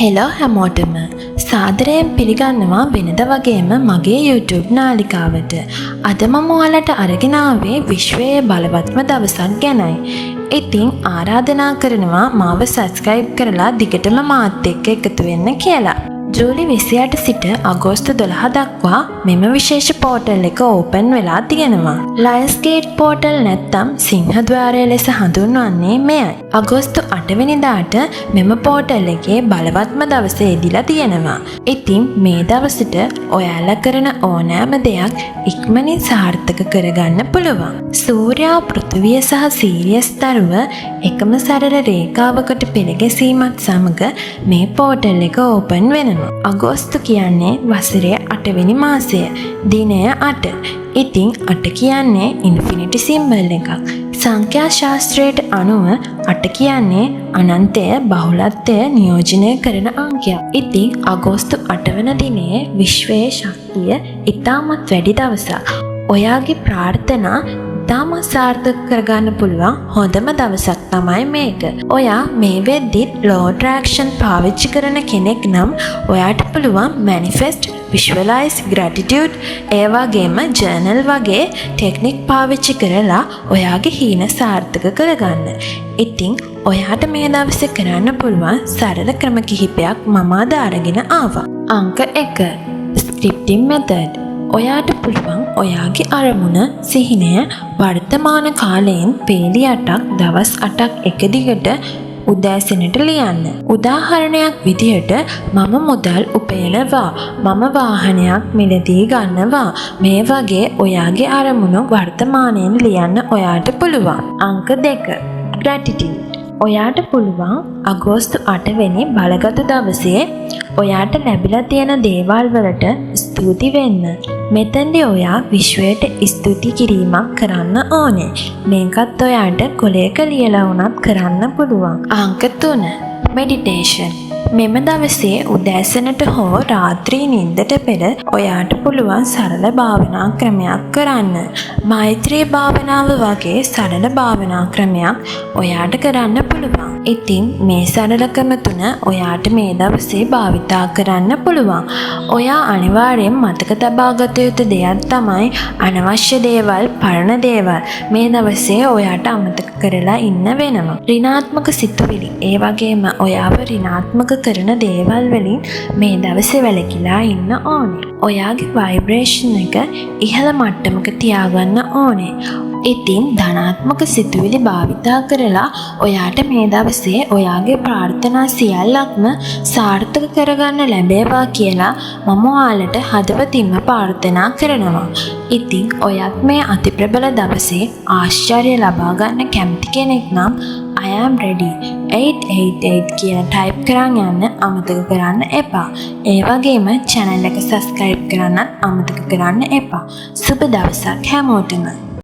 Hello හැමෝටම සාදරයෙන් පිළිගන්නවා වෙනද වගේම මගේ YouTube නාලිකාවට. අද මම ඔයාලට අරගෙන ආවේ විශ්වයේ බලවත්ම දවසක් ගැනයි. ඉතින් ආරාධනා කරනවා මාව subscribe කරලා දිගටම මාත් එක්ක එකතු වෙන්න කියලා. ජූලි 28 සිට අගෝස්තු 12 දක්වා මෙම විශේෂ පෝටල් එක ඕපන් වෙලා තියෙනවා. ලයන්ස් ගේට් පෝටල් නැත්නම් සිංහද්වාරය ලෙස හඳුන්වන්නේ මෙයයි. අගෝස්තු 8 වෙනිදාට මෙම පෝටල් එකේ බලවත්ම දවස එදිලා තියෙනවා. ඉතින් මේ දවසට ඔයාලා කරන ඕනෑම දෙයක් ඉක්මනින් සාර්ථක කරගන්න පුළුවන්. සූර්යා පෘථිවිය සහ සීරියස් තරුව එකම සරල රේඛාවකට පෙළගැසීමත් සමග මේ පෝටල් එක ඕපන් වෙනවා. අගෝස්තු කියන්නේ වසරේ 8 වෙනි මාසය. දිනය 8. ඉතින් 8 කියන්නේ ඉන්ෆිනිටි සිම්බල් එකක්. සංඛ්‍යා ශාස්ත්‍රයට අනුව 8 කියන්නේ අනන්තය බහුලත්වය නියෝජනය කරන අංකයක්. ඉතින් අගෝස්තු 8 වන දිනේ විශ්වයේ ශක්තිය ඉතාමත් වැඩි දවසක්. ඔයාගේ ප්‍රාර්ථනා ඉතාමත් සාර්ථක කරගන්න පුළුවන් හොඳම දවසක් තමයි මේක. ඔයා මේ වෙද්දිත් law attraction පාවිච්චි කරන කෙනෙක් නම් ඔයාට පුළුවන් manifest, visualize, gratitude ඒ වගේම journal වගේ ටෙක්නික් පාවිච්චි කරලා ඔයාගේ හීන සාර්ථක කරගන්න. ඉතින් ඔයාට මේ දවසේ කරන්න පුළුවන් සරල ක්‍රම කිහිපයක් මම අද අරගෙන ආවා. අංක 1. scripting method. ඔයාට පුළුවන් ඔයාගේ අරමුණ සිහිනය වර්තමාන කාලයෙන් පේලි 8ක් දවස් 8ක් එක දිගට උදෑසනට ලියන්න. උදාහරණයක් විදිහට මම මුදල් උපයනවා, මම වාහනයක් මිලදී ගන්නවා. මේ වගේ ඔයාගේ අරමුණු වර්තමානයෙන් ලියන්න ඔයාට පුළුවන්. අංක 2. gratitude. ඔයාට පුළුවන් අගෝස්තු 8 වෙනි බලගතු දවසේ ඔයාට ලැබිලා තියෙන දේවල් වලට ස්තුති වෙන්න. මෙතෙන්දී ඔයා විශ්වයට ස්තුති කිරීමක් කරන්න ඕනේ. මේකත් ඔයාට කොලයක ලියලා වුණත් කරන්න පුළුවන්. අංක 3. meditation. මෙම දවසේ උදෑසනට හෝ රාත්‍රී නිින්දට පෙර ඔයාට පුළුවන් සරල භාවනා ක්‍රමයක් කරන්න. මෛත්‍රී භාවනාව වගේ සරල භාවනා ක්‍රමයක් ඔයාට කරන්න පුළුවන්. ඉතින් මේ සරල ක්‍රම තුන ඔයාට මේ දවසේ භාවිතා කරන්න පුළුවන්. ඔයා අනිවාර්යෙන් මතක තබා ගත යුතු දෙයක් තමයි අනවශ්‍ය දේවල්, පරණ දේවල් මේ දවසේ ඔයාට අමතක කරලා ඉන්න වෙනවා. ඍණාත්මක සිතුවිලි ඒ වගේම ඔයාව ඍණාත්මක කරන දේවල් වලින් මේ දවසේ වැළකීලා ඉන්න ඕනේ. ඔයාගේ ভাইබ්‍රේෂන් එක ඉහළ මට්ටමක තියාගන්න ඕනේ. ඉතින් ධනාත්මක සිතුවිලි භාවිතා කරලා ඔයාට මේ දවසේ ඔයාගේ ප්‍රාර්ථනා සියල්ලක්ම සාර්ථක කරගන්න ලැබේවා කියලා මම ඔයාලට හදවතින්ම ප්‍රාර්ථනා කරනවා. ඉතින් ඔයත් මේ අතිප්‍රබල දවසේ ආශ්චර්ය ලබා ගන්න කැමති කෙනෙක් නම් I am ready 888 කියලා ටයිප් කරන් යන්න අමතක කරන්න එපා. ඒ වගේම channel එක subscribe කරන්නත් අමතක කරන්න එපා. සුබ දවසක් හැමෝටම.